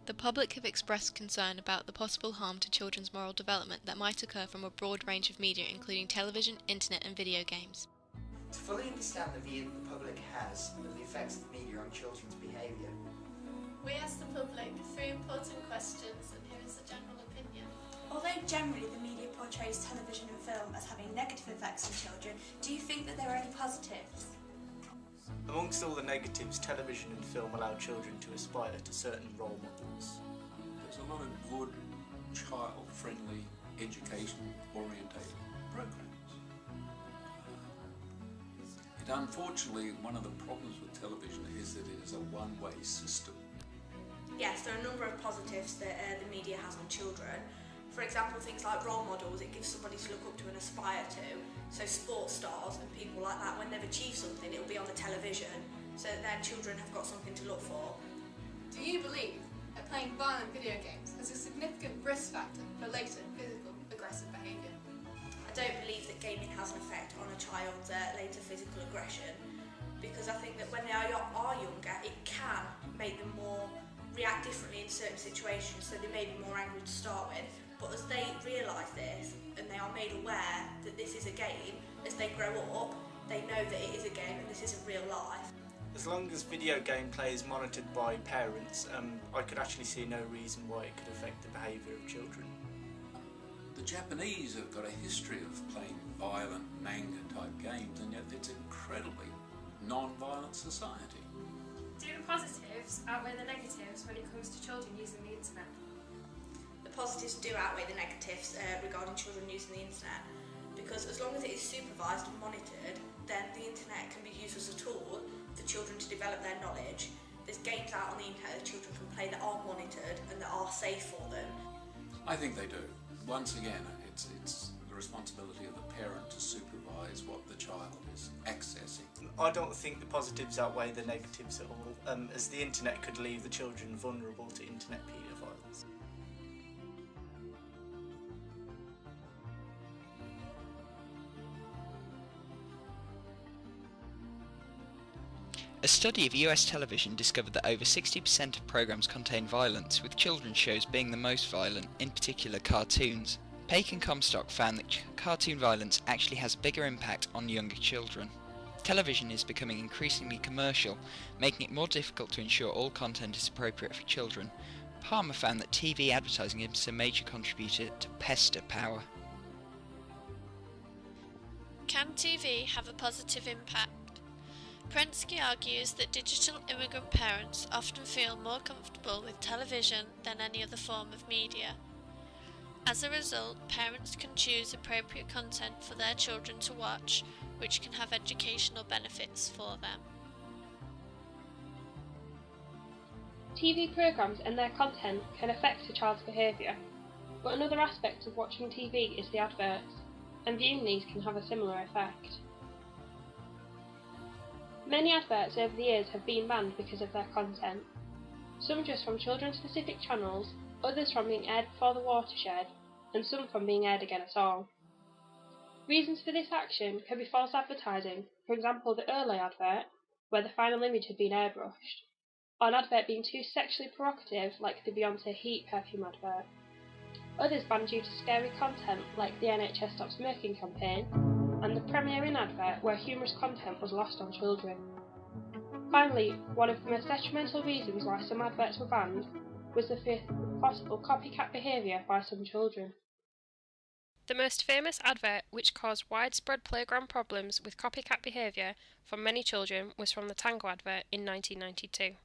The public have expressed concern about the possible harm to children's moral development that might occur from a broad range of media, including television, internet and video games. To fully understand the view that the public has of the effects of the media on children's behaviour, we asked the public 3 important questions, and here is the general opinion. Although generally the media portrays television and film as having negative effects on children, do you think that there are any positives? Amongst all the negatives, television and film allow children to aspire to certain role models. There's a lot of good, child-friendly, education-orientated programs. Unfortunately, one of the problems with television is that it is a one-way system. Yes, there are a number of positives that the media has on children. For example, things like role models, it gives somebody to look up to and aspire to. So sports stars and people like that, when they've achieved something, it'll be on the television, so that then children have got something to look for. Do you believe that playing violent video games has a significant risk factor for later physical aggressive behaviour? I don't believe that gaming has an effect on a child's later physical aggression, because I think that when they are younger, it can make them more react differently in certain situations, so they may be more angry to start with. But as they realise this and they are made aware that this is a game, as they grow up, they know that it is a game and this isn't real life. As long as video gameplay is monitored by parents, I could actually see no reason why it could affect the behaviour of children. The Japanese have got a history of playing violent manga-type games, and yet it's an incredibly non-violent society. Do the positives outweigh the negatives when it comes to children using the internet? The positives do outweigh the negatives regarding children using the internet, because as long as it is supervised and monitored, then the internet can be used as a tool for children to develop their knowledge. There's games out on the internet that children can play that are monitored and that are safe for them. I think they do. Once again, it's the responsibility of the parent to supervise what the child is accessing. I don't think the positives outweigh the negatives at all, as the internet could leave the children vulnerable to internet paedophiles. A study of US television discovered that over 60% of programs contain violence, with children's shows being the most violent, in particular cartoons. Paik and Comstock found that cartoon violence actually has a bigger impact on younger children. Television is becoming increasingly commercial, making it more difficult to ensure all content is appropriate for children. Palmer found that TV advertising is a major contributor to pester power. Can TV have a positive impact? Prensky argues that digital immigrant parents often feel more comfortable with television than any other form of media. As a result, parents can choose appropriate content for their children to watch, which can have educational benefits for them. TV programmes and their content can affect a child's behaviour, but another aspect of watching TV is the adverts, and viewing these can have a similar effect. Many adverts over the years have been banned because of their content, some just from children-specific channels, others from being aired before the watershed, and some from being aired again at all. Reasons for this action can be false advertising, for example the Early advert, where the final image had been airbrushed, or an advert being too sexually provocative like the Beyonce Heat perfume advert. Others banned due to scary content like the NHS Stop Smoking campaign, and the Premier Inn advert where humorous content was lost on children. Finally, one of the most detrimental reasons why some adverts were banned was the fear of possible copycat behaviour by some children. The most famous advert which caused widespread playground problems with copycat behaviour from many children was from the Tango advert in 1992.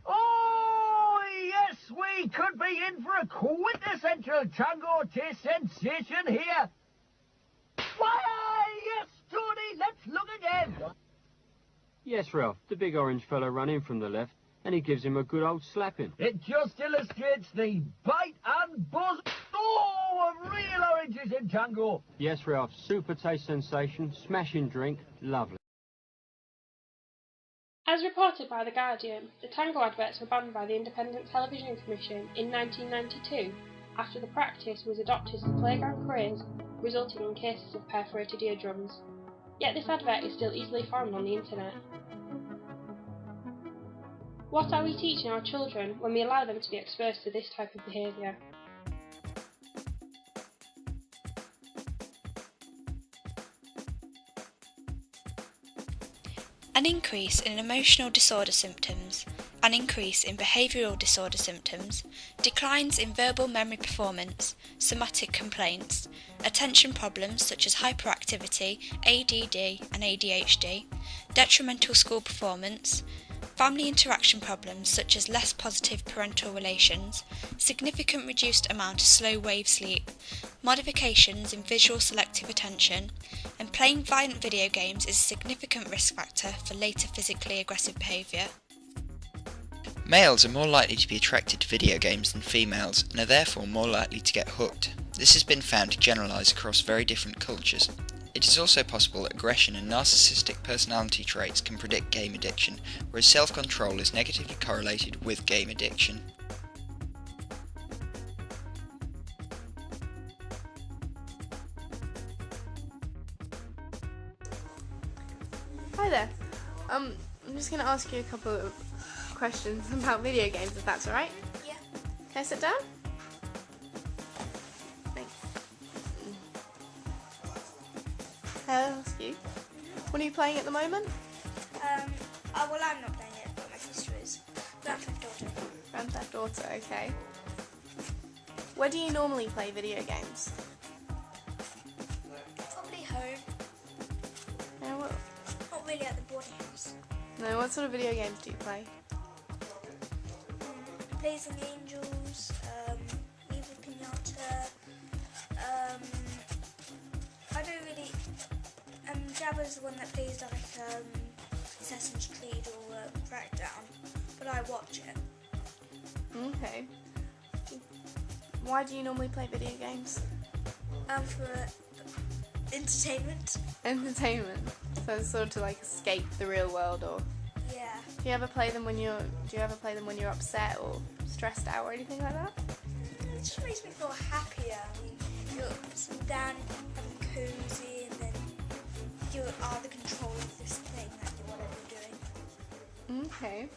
Oh, yes, we could be in for a quintessential Tango taste sensation here. Why, yes, Tony, let's look again. Yes, Ralph, the big orange fella ran in from the left, and he gives him a good old slapping. It just illustrates the bite and buzz of real oranges in Tango. Yes, Ralph, super taste sensation, smashing drink, lovely. As reported by The Guardian, the Tango adverts were banned by the Independent Television Commission in 1992 after the practice was adopted as a playground craze, resulting in cases of perforated eardrums. Yet this advert is still easily found on the internet. What are we teaching our children when we allow them to be exposed to this type of behaviour? An increase in emotional disorder symptoms, an increase in behavioural disorder symptoms, declines in verbal memory performance, somatic complaints, attention problems such as hyperactivity, ADD and ADHD, detrimental school performance, family interaction problems such as less positive parental relations, significant reduced amount of slow wave sleep, modifications in visual selective attention, and playing violent video games is a significant risk factor for later physically aggressive behaviour. Males are more likely to be attracted to video games than females and are therefore more likely to get hooked. This has been found to generalise across very different cultures. It is also possible that aggression and narcissistic personality traits can predict game addiction, whereas self-control is negatively correlated with game addiction. Hi there. I'm just going to ask you a couple of questions about video games, if that's alright? Yeah. Can I sit down? Thanks. I'll ask you. What are you playing at the moment? Well, I'm not playing it, but my sister is. Grand Theft Auto. Grand Theft Auto, okay. Where do you normally play video games? Probably home. Yeah, what? Not really at the boarding house. No, what sort of video games do you play? Blazing Angels, Evil Pinata, I don't really, Jabba's the one that plays like, Assassin's Creed or Crackdown, but I watch it. Okay. Why do you normally play video games? For entertainment. Entertainment. So it's sort of to like escape the real world, or Yeah. do you ever play them when you're upset or stressed out or anything like that? It just makes me feel happier. I mean, you're sitting down, having cozy, and then you are the control of this thing that you're whatever you're doing. Okay.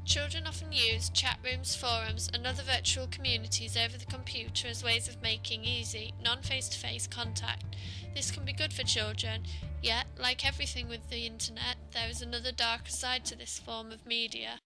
Children often use chat rooms, forums and other virtual communities over the computer as ways of making easy, non-face-to-face contact. This can be good for children, yet, like everything with the internet, there is another darker side to this form of media.